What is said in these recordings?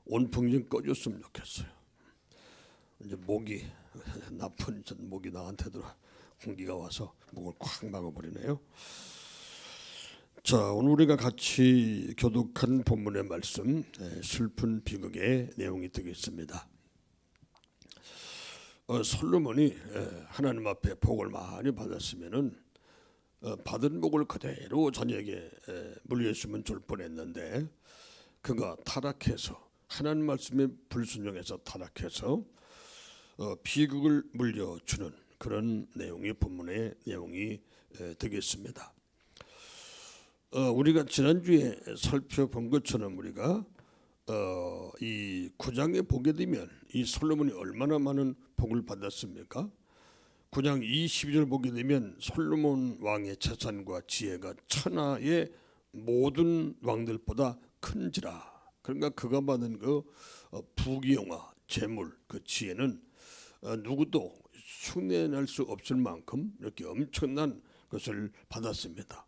온풍 좀 꺼줬으면 좋겠어요. 이제 목이 나쁜 목이 나한테도 공기가 와서 목을 콱 막아버리네요. 자, 오늘 우리가 같이 교독한 본문의 말씀, 슬픈 비극의 내용이 되겠습니다. 솔로몬이 하나님 앞에 복을 많이 받았으면은 받은 복을 그대로 자녀에게 물려주면 좋을 뻔했는데 그가 타락해서 하나님 말씀에 불순종해서 타락해서 비극을 물려주는 그런 내용이 본문의 내용이 되겠습니다. 우리가 지난주에 살펴본 것처럼 우리가 이 9장에 보게 되면 이 솔로몬이 얼마나 많은 복을 받았습니까? 9장 22절 보게 되면 솔로몬 왕의 재산과 지혜가 천하의 모든 왕들보다 큰지라. 그러니까 그가 받은 그 부귀영화, 재물, 그 지혜는 누구도 흉내낼 수 없을 만큼 이렇게 엄청난 것을 받았습니다.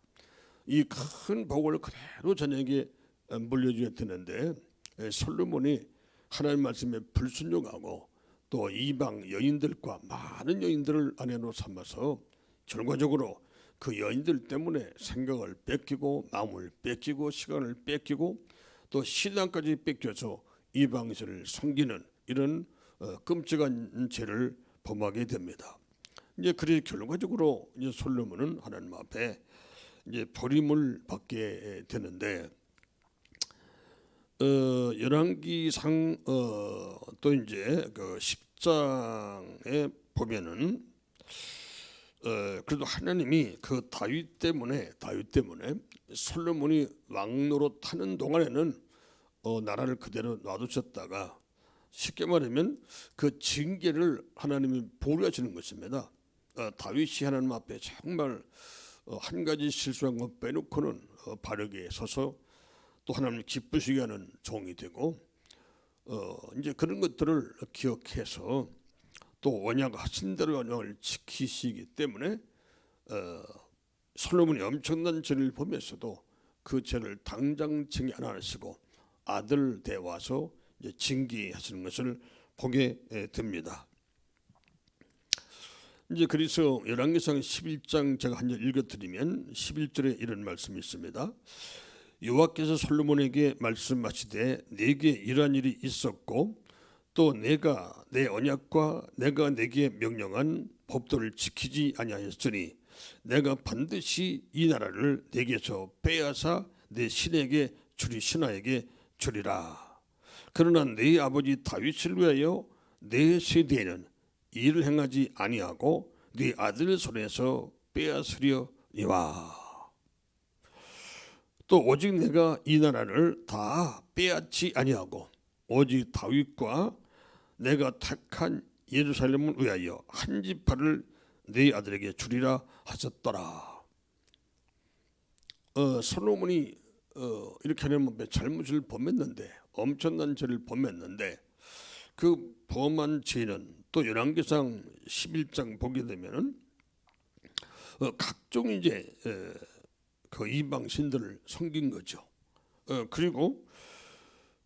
이 큰 복을 그대로 자녀에게 물려줘야 되는데 솔로몬이 하나님 말씀에 불순종하고 또 이방 여인들과 많은 여인들을 아내로 삼아서 결과적으로 그 여인들 때문에 생각을 뺏기고 마음을 뺏기고 시간을 뺏기고 또 신앙까지 뺏겨서 이방신을 섬기는 이런 끔찍한 죄를 범하게 됩니다. 이제 그래서 결과적으로 이제 솔로몬은 하나님 앞에 이제 버림을 받게 되는데 열왕기상 또 이제 그 10장에 보면은 그래도 하나님이 그 다윗 때문에 솔로몬이 왕노릇 하는 동안에는 나라를 그대로 놔두셨다가 쉽게 말하면 그 징계를 하나님이 보류하시는 것입니다. 다윗이 하나님 앞에 정말 한 가지 실수한 것 빼놓고는 바르게 서서 또 하나님 기쁘시게 하는 종이 되고 이제 그런 것들을 기억해서 또 언약하신 대로 언약을 지키시기 때문에 솔로몬이 엄청난 죄를 범했어도 그 죄를 당장 징계 안 하시고 아들 데와서 이제 징계하시는 것을 보게 됩니다. 이제 그래서 열왕기상 11장 제가 한 절 읽어드리면 11절에 이런 말씀이 있습니다. 여호와께서 솔로몬에게 말씀하시되 내게 이러한 일이 있었고 또 내가 내 언약과 내가 내게 명령한 법도를 지키지 아니하였으니 내가 반드시 이 나라를 내게서 빼앗아 내 신에게 주리 신하에게 주리라. 그러나 내 아버지 다윗을 위하여 내 세대에는 일을 행하지 아니하고 네 아들 손에서 빼앗으려니와. 또 오직 내가 이 나라를 다 빼앗지 아니하고 오직 다윗과 내가 택한 예루살렘을 위하여 한 지파를 네 아들에게 주리라 하셨더라. 솔로몬이 이렇게 하나님 앞에 잘못을 범했는데 엄청난 죄를 범했는데 그 범한 죄는 또 열왕기상 11장 보게 되면은 각종 이제 그 이방 신들을 섬긴 거죠. 그리고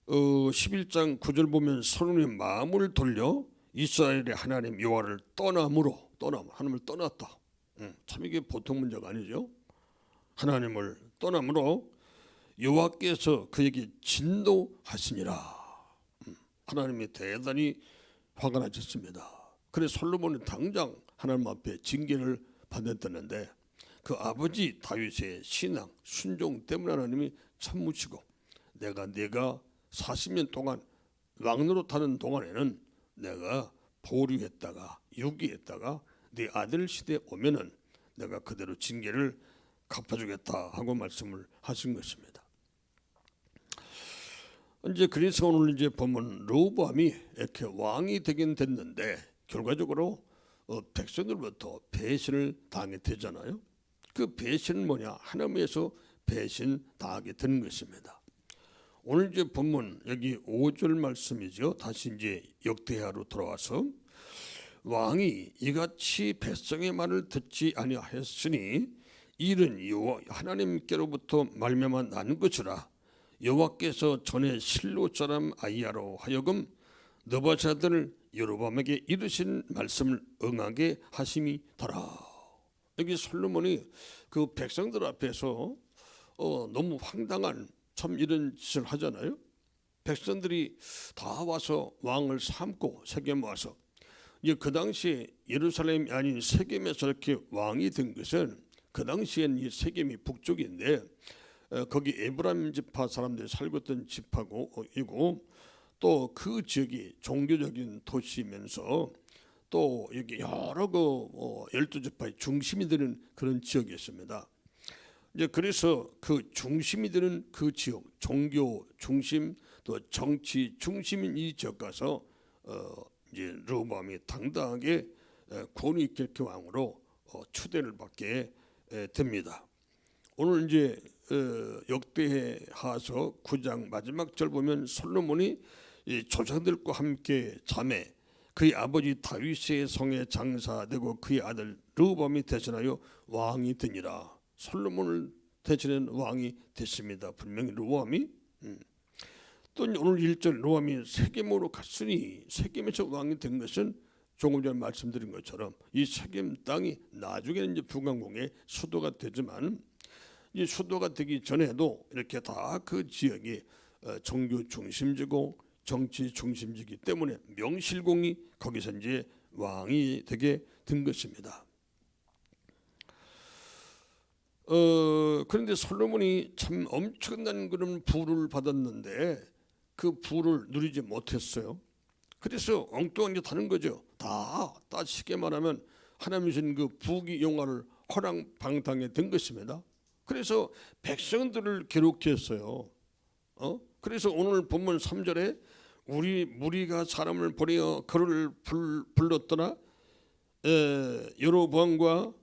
11장 9절 보면 솔로몬의 마음을 돌려 이스라엘의 하나님 여호와를 하나님을 떠났다. 참 이게 보통 문제가 아니죠. 하나님을 떠남으로 여호와께서 그에게 진노하시니라. 하나님이 대단히 화가 나셨습니다. 그래서 솔로몬은 당장 하나님 앞에 징계를 받았다는데 그 아버지 다윗의 신앙 순종 때문에 하나님이 참으시고 내가 40년 동안 왕노릇하는 동안에는 내가 보류했다가 유기했다가 네 아들 시대에 오면은 내가 그대로 징계를 갚아주겠다 하고 말씀을 하신 것입니다. 이제 그래서 오늘 이제 보면 르호보암이 이렇게 왕이 되긴 됐는데 결과적으로 백성들부터 배신을 당하게 되잖아요. 그 배신은 뭐냐? 하나님에서 배신 당하게 되는 것입니다. 오늘 이제 본문 여기 5절 말씀이죠. 다시 이제 역대하로 돌아와서 왕이 이같이 백성의 말을 듣지 아니하였으니 이는 여호와 하나님께로부터 말미암아 난 것이라 여호와께서 전에 실로 사람 아히야로 하여금 느바세 아들 여로보암에게 이르신 말씀을 응하게 하심이더라. 여기 솔로몬이 그 백성들 앞에서 너무 황당한 참 이런 짓을 하잖아요. 백성들이 다 와서 왕을 삼고 세겜 와서 이제 그 당시에 예루살렘이 아닌 세겜에서 이렇게 왕이 된 것은 그 당시엔 이 세겜이 북쪽인데 거기 에브라임 지파 사람들이 살고 있던 지파고이고 또 그 지역이 종교적인 도시면서 또 여기 여러 그 12지파의 중심이 되는 그런 지역이었습니다. 이제 그래서 그 중심이 되는 그 지역, 종교 중심 또 정치 중심인 이 지역 가서 이제 르호보암이 당당하게 권위 있게 왕으로 추대를 받게 됩니다. 오늘 이제 역대하서 9장 마지막 절 보면 솔로몬이 이 조상들과 함께 자매 그의 아버지 다윗의 성에 장사되고 그의 아들 르호보암이 대신하여 왕이 되니라. 솔로몬을 대신한 왕이 됐습니다. 분명히 르호보암이 또 오늘 1절 르호보암이 세겜으로 갔으니 세겜에서 왕이 된 것은 조금 전에 말씀드린 것처럼 이 세겜 땅이 나중에는 이제 북왕궁의 수도가 되지만 이 수도가 되기 전에도 이렇게 다 그 지역이 종교 중심지고 정치 중심지기 때문에 명실공히 거기서 이제 왕이 되게 된 것입니다. 그런데 솔로몬이 참 엄청난 그런 부를 받았는데 그 부를 누리지 못했어요. 그래서 엉뚱한 짓 하는 거죠. 다 쉽게 말하면 하나님 주신 그 부귀 영화를 허랑방탕에 된 것입니다. 그래서 백성들을 괴롭혔어요. 그래서 오늘 본문 3절에 우리 무리가 사람을 보내어 그를 불렀더나 여로보암과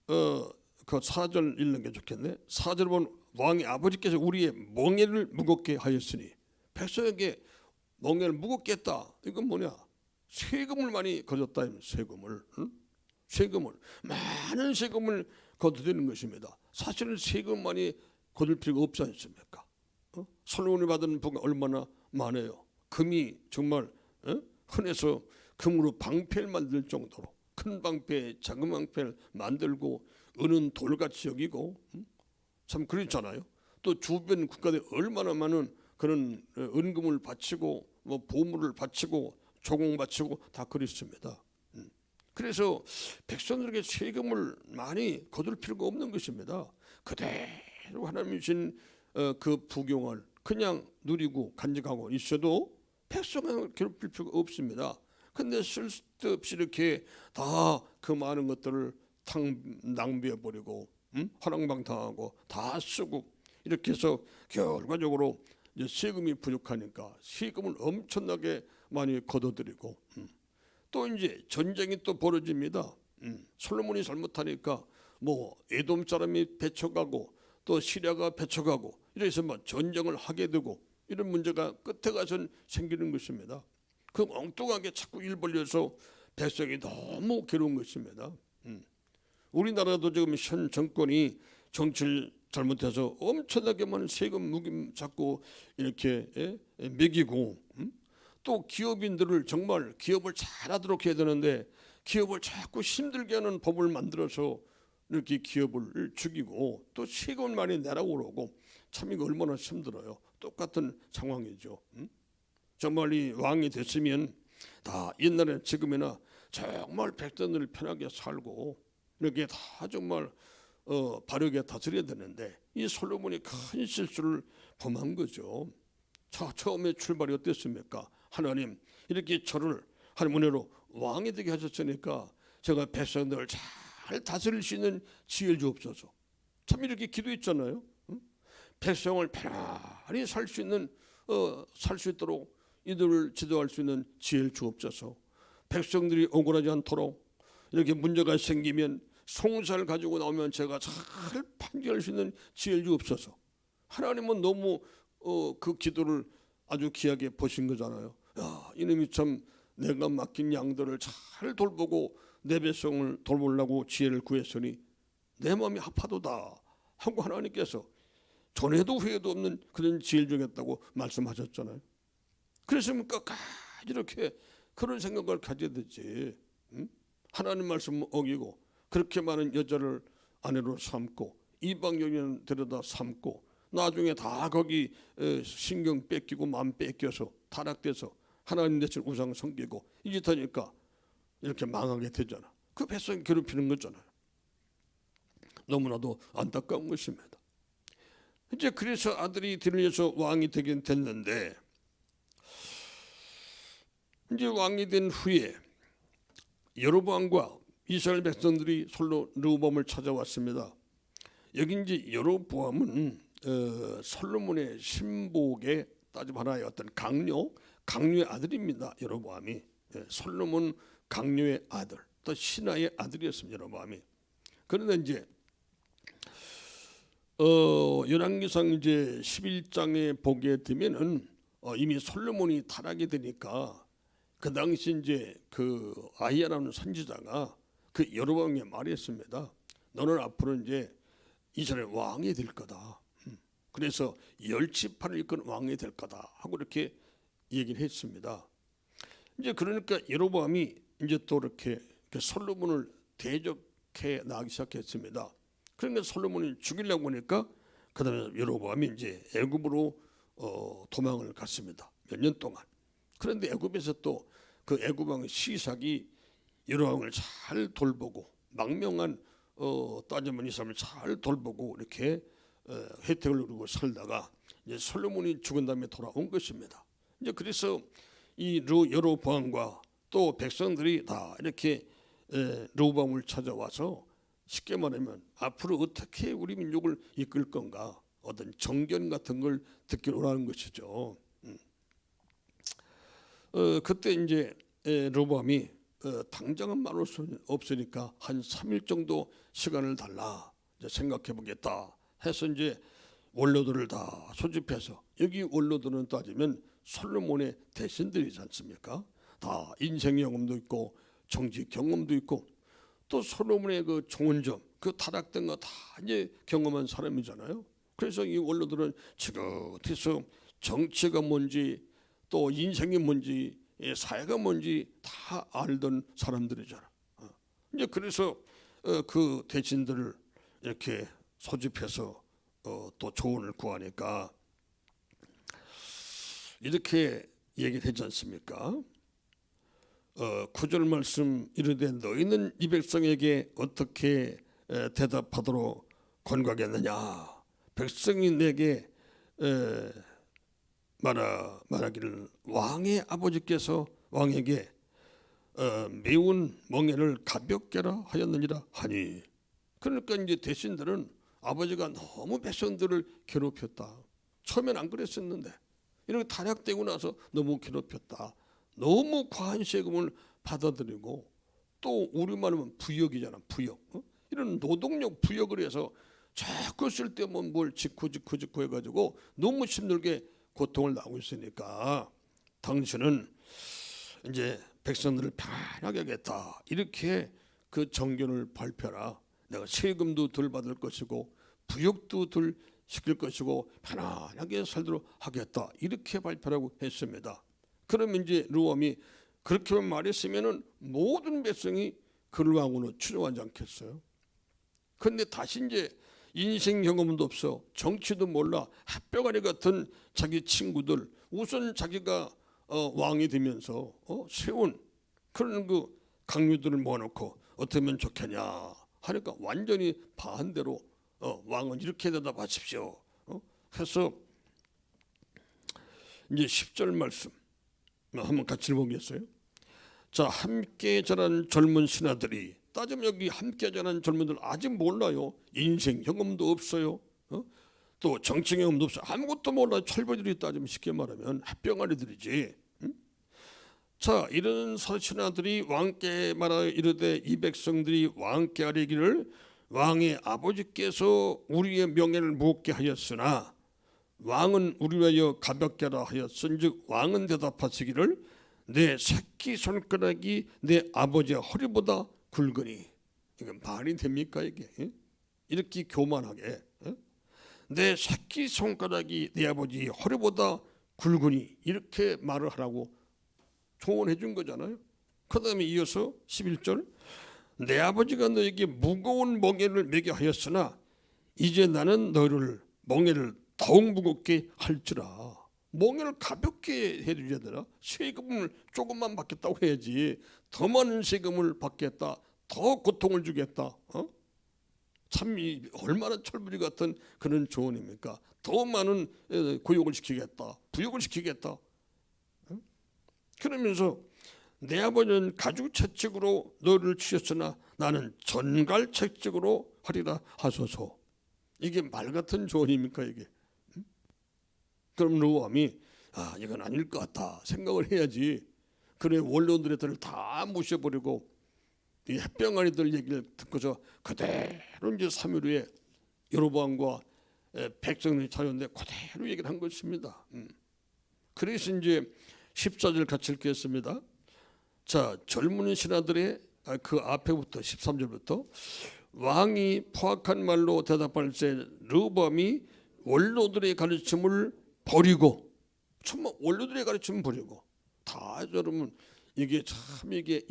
그 4절 읽는 게 좋겠네. 4절 보면 왕의 아버지께서 우리의 멍에를 무겁게 하였으니 백성에게 멍에를 무겁게 했다. 이건 뭐냐? 세금을 많이 거뒀다. 세금을 많은 세금을 거두는 것입니다. 사실은 세금 많이 거둘 필요가 없지 않습니까? 솔로몬이 받은 부가 얼마나 많아요. 금이 정말 흔해서 금으로 방패를 만들 정도로 큰 방패, 작은 방패를 만들고 은은 돌같이 여기고 참 그렇잖아요. 또 주변 국가들 얼마나 많은 그런 은금을 바치고 뭐 보물을 바치고 조공 바치고 다 그랬습니다. 그래서 백성들에게 세금을 많이 거둘 필요가 없는 것입니다. 그대로 하나님이 주신 그 부경을 그냥 누리고 간직하고 있어도 백성을 괴롭힐 필요가 없습니다. 근데 쓸데없이 이렇게 다 그 많은 것들을 낭비해 버리고 허랑방탕하고 다 쓰고 이렇게 해서 결과적으로 이제 세금이 부족하니까 세금을 엄청나게 많이 거둬들이고 또 이제 전쟁이 또 벌어집니다. 솔로몬이 잘못하니까 뭐 에돔 사람이 배쳐가고 또 시리아가 배쳐가고 이래서 뭐 전쟁을 하게 되고 이런 문제가 끝에 가서는 생기는 것입니다. 그 엉뚱하게 자꾸 일 벌려서 백성이 너무 괴로운 것입니다. 우리나라도 지금 현 정권이 정치를 잘못해서 엄청나게 많은 세금 무김 자꾸 이렇게 매기고 또 기업인들을 정말 기업을 잘하도록 해야 되는데 기업을 자꾸 힘들게 하는 법을 만들어서 이렇게 기업을 죽이고 또 세금을 많이 내라고 그러고 참 이거 얼마나 힘들어요. 똑같은 상황이죠. 정말 이 왕이 됐으면 다 옛날에 지금이나 정말 백성들 편하게 살고 이렇게 다 정말 바르게 다스려야 되는데 이 솔로몬이 큰 실수를 범한 거죠. 처음에 출발이 어땠습니까? 하나님 이렇게 저를 하나님 은혜로 왕이 되게 하셨으니까 제가 백성들을 잘 다스릴 수 있는 지혜를 주옵소서. 참 이렇게 기도했잖아요. 백성을 편안히 살 수 있는 살 수 있도록 이들을 지도할 수 있는 지혜를 주옵소서. 백성들이 억울하지 않도록 이렇게 문제가 생기면 송사를 가지고 나오면 제가 잘 판결할 수 있는 지혜를 주옵소서. 하나님은 너무 그 기도를 아주 귀하게 보신 거잖아요. 야, 이놈이 참 내가 맡긴 양들을 잘 돌보고 내 백성을 돌보려고 지혜를 구했으니 내 마음이 아파도다 하고 하나님께서 전에도 후에도 없는 그런 지혜를 주겠다고 말씀하셨잖아요. 그랬으면 끝까지 이렇게 그런 생각을 가져야 되지. 하나님 말씀 어기고 그렇게 많은 여자를 아내로 삼고 이방 여인 데려다 삼고 나중에 다 거기 신경 뺏기고 마음 뺏겨서 타락돼서 하나님 대신 우상 섬기고 이 짓 하니까 이렇게 망하게 되잖아. 그 백성 괴롭히는 거잖아요. 너무나도 안타까운 것입니다. 이제 그래서 아들이 들려서 왕이 되긴 됐는데, 이제 왕이 된 후에 여로보암과 이스라엘 백성들이 솔로 르호보암을 찾아왔습니다. 여기 이제 여로보암은 솔로몬의 신복의 따지면 하나의 어떤 강요의 아들입니다. 여로보암이 솔로몬 강요의 아들, 또 신하의 아들이었습니다. 여로보암이. 그런데 이제 열왕기상 이제 11장에 보게 되면은 이미 솔로몬이 타락이 되니까 그 당시 이제 그 아히야라는 선지자가 그 여로보암에게 말했습니다. 너는 앞으로 이제 이스라엘 왕이 될 거다. 그래서 열지파를 이끄는 왕이 될 거다 하고 이렇게 얘기를 했습니다. 이제 그러니까 여로보암이 이제 또 이렇게 솔로몬을 대적해 나가기 시작했습니다. 그러니까 솔로몬이 죽이려고 하니까 그다음에 여로보암이 이제 애굽으로 도망을 갔습니다. 몇 년 동안. 그런데 애굽에서 또 그 애굽 왕 시삭이 여로보암을 잘 돌보고 망명한 따지면 이 사람을 잘 돌보고 이렇게 혜택을 누리고 살다가 이제 솔로몬이 죽은 다음에 돌아온 것입니다. 이제 그래서 이 여로보암과 또 백성들이 다 이렇게 르호보암을 찾아와서 쉽게 말하면 앞으로 어떻게 우리 민족을 이끌 건가 어떤 정견 같은 걸 듣기로 원하는 것이죠. 그때 이제 르호보암이 당장은 말할 수 없으니까 한 3일 정도 시간을 달라 이제 생각해 보겠다 해서 이제 원로들을 다 소집해서 여기 원로들은 따지면 솔로몬의 대신들이지 않습니까? 다 인생 경험도 있고 정치 경험도 있고 또 솔로몬의 그 좋은 점, 그 타락된 거 다 이제 경험한 사람이잖아요. 그래서 이 원로들은 지긋해서 정치가 뭔지 또 인생이 뭔지 사회가 뭔지 다 알던 사람들이잖아. 이제 그래서 그 대신들을 이렇게 소집해서 또 조언을 구하니까 이렇게 얘기를 했지 않습니까? 9절 말씀 이르되 너희는 이 백성에게 어떻게 대답하도록 권고하겠느냐. 백성이 내게 말하기를 왕의 아버지께서 왕에게 매운 멍에를 가볍게라 하였느니라 하니. 그러니까 이제 대신들은 아버지가 너무 백성들을 괴롭혔다. 처음엔 안 그랬었는데 이렇게 타락되고 나서 너무 괴롭혔다. 너무 과한 세금을 받아들이고 또 우리말하면 부역이잖아. 부역. 이런 노동력 부역을 해서 자꾸 쓸 때면 뭘 짓고 해가지고 너무 힘들게 고통을 나고 있으니까 당신은 이제 백성들을 편하게 하겠다. 이렇게 그 정견을 발표하라. 내가 세금도 덜 받을 것이고 부역도 덜 시킬 것이고 편안하게 살도록 하겠다. 이렇게 발표하고 했습니다. 그러면 이제 르호보암이 그렇게만 말했으면은 모든 백성이 그를 왕으로 추종하지 않겠어요? 그런데 다시 이제 인생 경험도 없어 정치도 몰라 핫뼈가리 같은 자기 친구들 우선 자기가 왕이 되면서 세운 그런 그 강요들을 모아놓고 어떻게 하면 좋겠냐 하니까 완전히 반대로 왕은 이렇게 대답하십시오. 해서 이제 10절 말씀 한번 같이 보겠어요. 자, 함께 자란 젊은 신하들이 따지면 여기 함께 자란 젊은들 아직 몰라요. 인생 경험도 없어요. 또 정치 경험도 없어요. 아무것도 몰라요. 철부들이 따지면 쉽게 말하면 햇병아리들이지. 자, 이런 신하들이 왕께 말하여 이르되 이 백성들이 왕께 아뢰기를 왕의 아버지께서 우리의 명예를 묻게 하였으나 왕은 우리를 위하여 가볍게 하라 하였은즉 왕은 대답하시기를 내 새끼 손가락이 내 아버지의 허리보다 굵으니. 이건 말이 됩니까 이게? 이렇게 교만하게 내 새끼 손가락이 내 아버지 허리보다 굵으니 이렇게 말을 하라고 조언해 준 거잖아요. 그 다음에 이어서 11절 내 아버지가 너에게 무거운 멍에를 매게 하였으나 이제 나는 너를 멍에를 더욱 무겁게 할지라. 멍에를 가볍게 해주셔야 되나? 세금을 조금만 받겠다고 해야지 더 많은 세금을 받겠다, 더 고통을 주겠다. 참 얼마나 철부지 같은 그런 조언입니까? 더 많은 고욕을 시키겠다, 부욕을 시키겠다. 그러면서 내 아버지는 가죽채찍으로 너를 치셨으나 나는 전갈채찍으로 하리라 하소서. 이게 말 같은 조언입니까 이게? 그럼 르호암이 이건 아닐 것 같다 생각을 해야지. 그래 원로들을 다 무셔버리고 이 햇병아리들 얘기를 듣고서 그대로 이제 3일 후에 여로보암과 백성들이 찾아오는데 그대로 얘기를 한 것입니다. 그래서 이제 14절 같이 읽겠습니다. 자, 젊은 신하들의 그 앞에부터 13절부터 왕이 포악한 말로 대답할 때 르호보암이 원로들의 가르침을 버리고, 정말 원로들의 가르침을 버리고, 다 여러분 이게 참 이게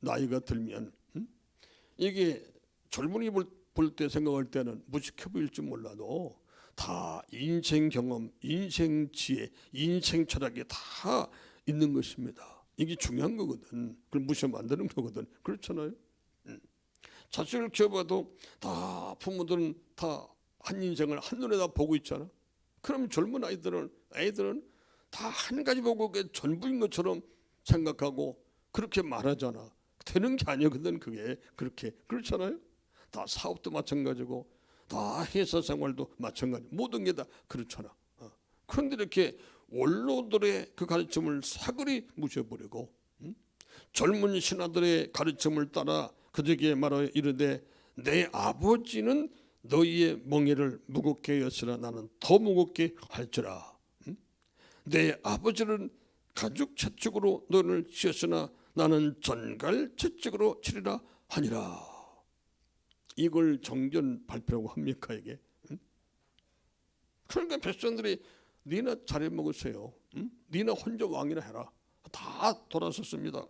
나이가 들면 이게 젊은이 볼 때 생각할 때는 무식해 보일지 몰라도 다 인생 경험, 인생 지혜, 인생 철학이 다 있는 것입니다. 이게 중요한 거거든. 그걸 무시하면 안 되는 거거든. 그렇잖아요. 자식을 키워봐도 다 부모들은 다 한 인생을 한눈에 다 보고 있잖아. 그럼 젊은 애들은 다 한 가지 보고 그게 전부인 것처럼 생각하고 그렇게 말하잖아. 되는 게 아니거든 그게. 그렇게 그렇잖아요. 다 사업도 마찬가지고 다 회사 생활도 마찬가지. 모든 게 다 그렇잖아. 그런데 이렇게 원로들의 그 가르침을 사그리 무셔버리고 젊은 신하들의 가르침을 따라 그들에게 말하여 이르되 내 아버지는 너희의 멍에를 무겁게 하였으나 나는 더 무겁게 할지라. 내 아버지는 가죽 채찍으로 너를 치었으나 나는 전갈 채찍으로 치리라 하니라. 이걸 정전 발표라고 합니까 이게? 그러니까 백성들이 니나 잘해 먹으세요. 니나 혼자 왕이나 해라. 다 돌아섰습니다.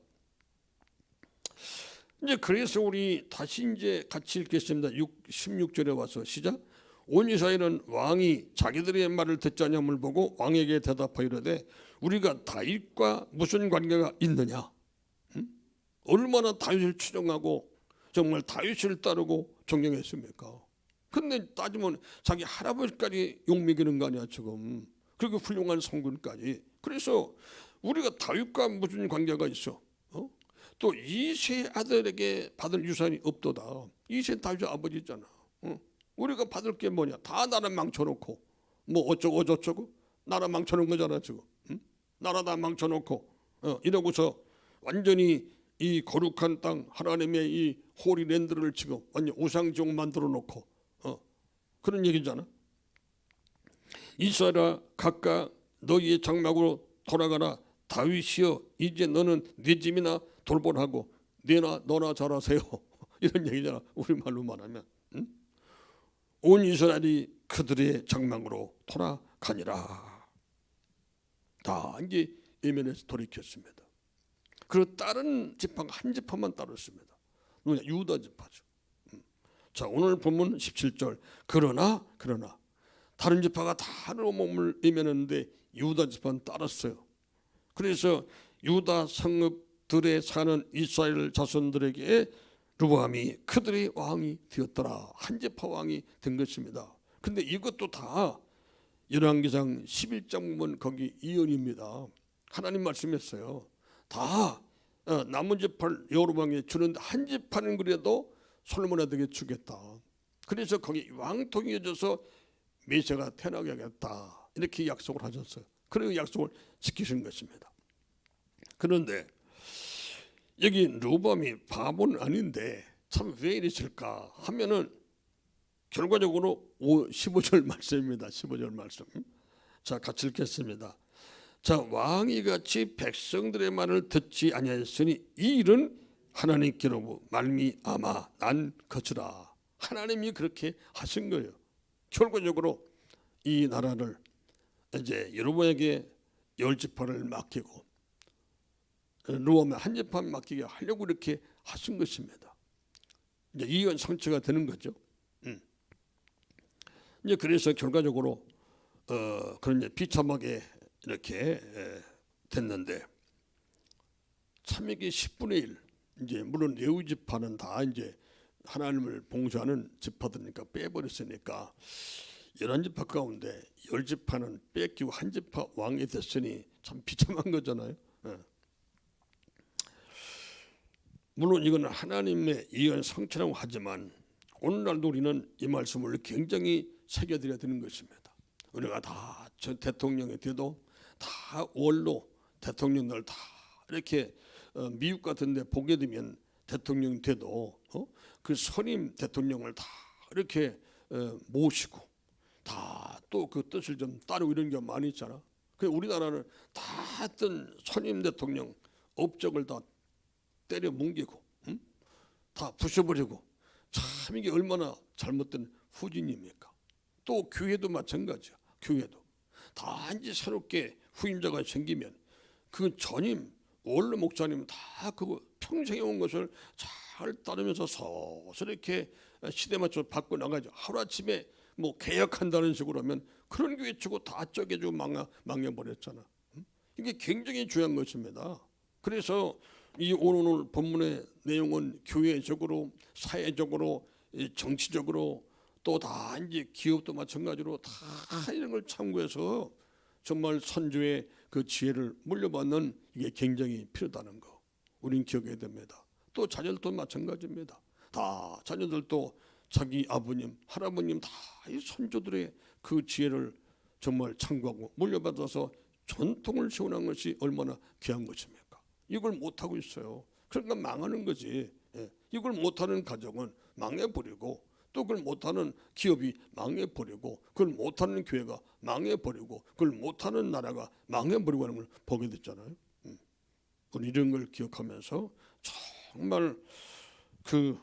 이제 그래서 우리 다시 이제 같이 읽겠습니다. 16절에 와서 시작. 온 이스라엘은 왕이 자기들의 말을 듣지 아니함을 보고 왕에게 대답하이르되 우리가 다윗과 무슨 관계가 있느냐? 얼마나 다윗을 추종하고 정말 다윗을 따르고 존경했습니까? 근데 따지면 자기 할아버지까지 욕먹이는 거 아니야 지금. 그리고 훌륭한 성군까지. 그래서 우리가 다윗과 무슨 관계가 있어? 또 이세 아들에게 받을 유산이 없도다. 이세 다윗의 아버지잖아. 우리가 받을 게 뭐냐? 다 나라 망쳐놓고 뭐 어쩌고 저쩌고 나라 망쳐놓은 거잖아 지금. 나라 다 망쳐놓고 이러고서 완전히 이 거룩한 땅 하나님의 이 홀리랜드를 지금 완전 우상지옥 만들어 놓고 그런 얘기잖아. 이스라엘아 각각 너희의 장막으로 돌아가라. 다윗이여 이제 너는 네 집이나 돌보라고 너나 잘하세요. 이런 얘기잖아. 우리말로 말하면 온 이스라엘이 그들의 장막으로 돌아가니라. 다 이제 예면에서 돌이켰습니다. 그리고 다른 지파가 한 지파만 따랐습니다. 누구냐? 유다 지파죠. 자 오늘 본문 17절 그러나 다른 지파가 다 몸을 예면했는데 유다 지파는 따랐어요. 그래서 유다 성읍들에 사는 이스라엘 자손들에게 르호암이 그들의 왕이 되었더라. 한 지파 왕이 된 것입니다. 근데 이것도 다 열왕기상 11장 보면 거기 이언입니다. 하나님 말씀했어요. 다 남은 지파를 여로보암에게 주는데 한 지파는 그래도 솔로몬 아들에게 주겠다. 그래서 거기 왕통이 이어져서 메시아가 태어나게 하겠다. 이렇게 약속을 하셨어요. 그리고 약속을 지키신 것입니다. 그런데 여기 르호보암이 바보는 아닌데 참 왜 이랬을까 하면은 결과적으로 15절 말씀입니다. 15절 말씀. 자 같이 읽겠습니다. 자 왕이 같이 백성들의 말을 듣지 아니하였으니 이 일은 하나님께로 말미암아 난 것이라. 하나님이 그렇게 하신 거예요. 결과적으로 이 나라를 이제 여로보암에게 10지파를 맡기고 르호보암에 한 지파 맡기게 하려고 이렇게 하신 것입니다. 이제 이현 성취가 되는 거죠. 이제 그래서 결과적으로 그런 이제 비참하게 이렇게 됐는데 참이게 10분의 1 이제 물론 레위 지파는 다 이제 하나님을 봉사하는 지파들이니까 빼버렸으니까 11지파 가운데 10지파는 뺏기고 한 지파 왕이 됐으니 참 비참한 거잖아요. 물론 이건 하나님의 예언 성취라고 하지만 오늘날도 우리는 이 말씀을 굉장히 새겨드려야 되는 것입니다. 우리가 다 전 대통령이 돼도 다 원로 대통령들 다 이렇게 미국 같은 데 보게 되면 대통령이 돼도 그 선임 대통령을 다 이렇게 모시고 다 또 그 뜻을 좀 따르고 이런 게 많이 있잖아. 그 우리나라는 다 어떤 선임 대통령 업적을 다 때려 뭉개고 다 부셔버리고 참 이게 얼마나 잘못된 후진입니까? 또 교회도 마찬가지야. 교회도 다 이제 새롭게 후임자가 생기면 그 전임 원로 목사님 다 그거 평생 해온 것을 잘 따르면서 서서 이렇게 시대 맞춰 바꿔 나가죠. 하루아침에 뭐 개혁한다는 식으로 하면 그런 교회 치고 다 쪼개지고 망해버렸잖아. 이게 굉장히 중요한 것입니다. 그래서 이 오늘 본문의 내용은 교회적으로, 사회적으로, 정치적으로 또 다 이제 기업도 마찬가지로 다 이런 걸 참고해서 정말 선조의 그 지혜를 물려받는 이게 굉장히 필요하다는 거 우린 기억해야 됩니다. 또 자녀들도 마찬가지입니다. 다 자녀들도 자기 아버님, 할아버님 다 이 선조들의 그 지혜를 정말 참고하고 물려받아서 전통을 세우는 것이 얼마나 귀한 것입니까? 이걸 못하고 있어요. 그러니까 망하는 거지. 이걸 못하는 가정은 망해버리고 또 그걸 못하는 기업이 망해버리고 그걸 못하는 교회가 망해버리고 그걸 못하는 나라가 망해버리고 하는 걸 보게 됐잖아요. 우리 이런 걸 기억하면서 정말 그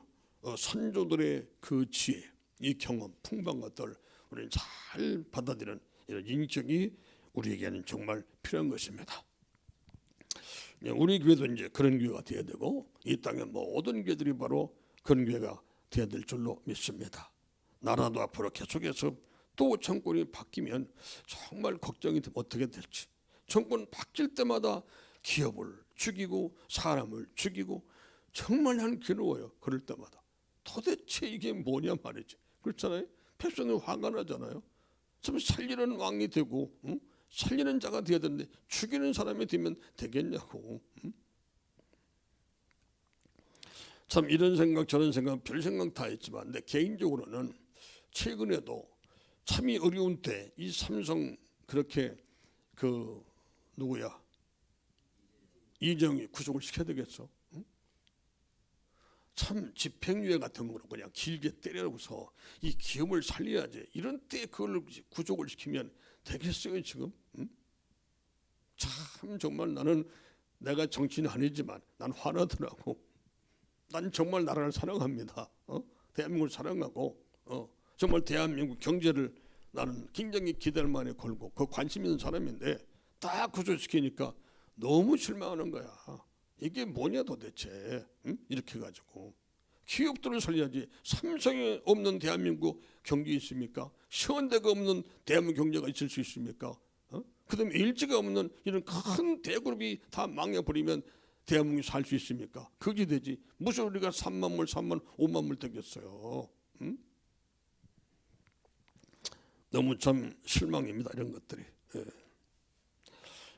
선조들의 그 지혜, 이 경험, 풍부한 것들 우리는 잘 받아들이는 이런 인격이 우리에게는 정말 필요한 것입니다. 우리 교회도 이제 그런 교회가 되어야 되고 이 땅의 모든 교회들이 바로 그런 교회가 되어야 될 줄로 믿습니다. 나라도 앞으로 계속해서 또 정권이 바뀌면 정말 걱정이 어떻게 될지. 정권 바뀔 때마다 기업을 죽이고 사람을 죽이고 정말 난 괴로워요. 그럴 때마다 도대체 이게 뭐냐 말이지. 그렇잖아요. 백성은 화가 나잖아요. 참 살리는 왕이 되고 살리는 자가 되어야 되는데 죽이는 사람이 되면 되겠냐고. 참 이런 생각 저런 생각 별 생각 다 했지만 내 개인적으로는 최근에도 참이 어려운 때 이 삼성 그렇게 그 누구야 이정희 구속을 시켜야 되겠어. 참 집행유예 같은 거로 그냥 길게 때려서 이 기업을 살려야지. 이런 때 그걸 구속을 시키면 되겠어요 지금? 참 정말 나는 내가 정치는 아니지만 난 화나더라고. 난 정말 나라를 사랑합니다. 대한민국을 사랑하고 정말 대한민국 경제를 나는 굉장히 기대를 많이 걸고 그 관심 있는 사람인데 딱 구조시키니까 너무 실망하는 거야. 이게 뭐냐 도대체. 이렇게 해가지고 기업들을 살려야지. 삼성이 없는 대한민국 경제 있습니까? 현대가 없는 대한민국 경제가 있을 수 있습니까? 그다음에 LG가 없는 이런 큰 대그룹이 다 망해버리면 대한민국이 살 수 있습니까? 그게 되지. 무슨 우리가 3만 물, 3만, 5만 물 되겠어요. 너무 참 실망입니다. 이런 것들이.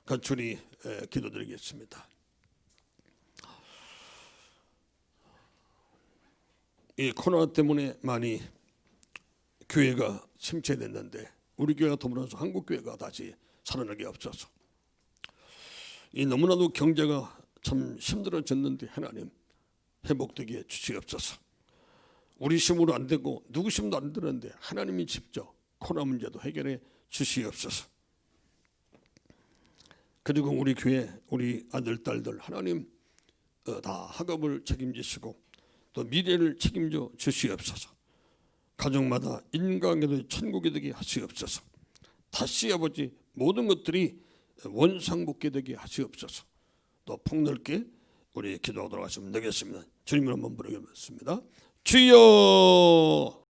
간절히 기도드리겠습니다. 이 코로나 때문에 많이 교회가 침체됐는데 우리 교회가 더불어서 한국 교회가 다시 살아나게 없어서 이 너무나도 경제가 참 힘들어졌는데 하나님 회복되게 주시옵소서. 우리 힘으로 안 되고 누구 힘도 안 되는데 하나님이 직접 코로나 문제도 해결해 주시옵소서. 그리고 우리 교회 우리 아들 딸들 하나님 다 학업을 책임지시고 또 미래를 책임져 주시옵소서. 가정마다 인간계도 천국이 되게 하시옵소서. 다시 아버지 모든 것들이 원상복귀 되게 하시옵소서. 또 폭넓게 우리 기도하도록 하시면 되겠습니다. 주님을 한번 부르겠습니다. 주여.